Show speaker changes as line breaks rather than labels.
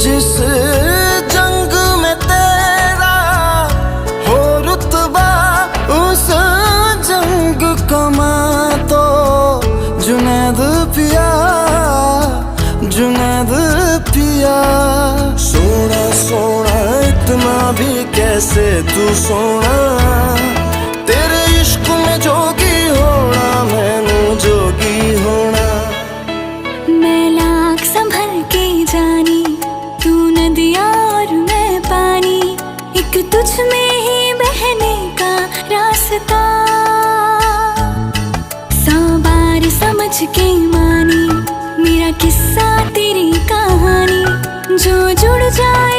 जिस जंग में तेरा हो रुतबा, उस जंग कमा तो जुनैद पिया, जुनैद पिया। सोना सोना इतना भी कैसे तू सोना, तेरे इश्क में जोगी होना, मैनू जोगी होना।
मैं लाख संभल के जानी, तू नदिया और मैं पानी, एक तुझ में ही बहने का रास्ता। 100 बार समझ के मानी, मेरा किस्सा तेरी कहानी, जो जुड़ जाए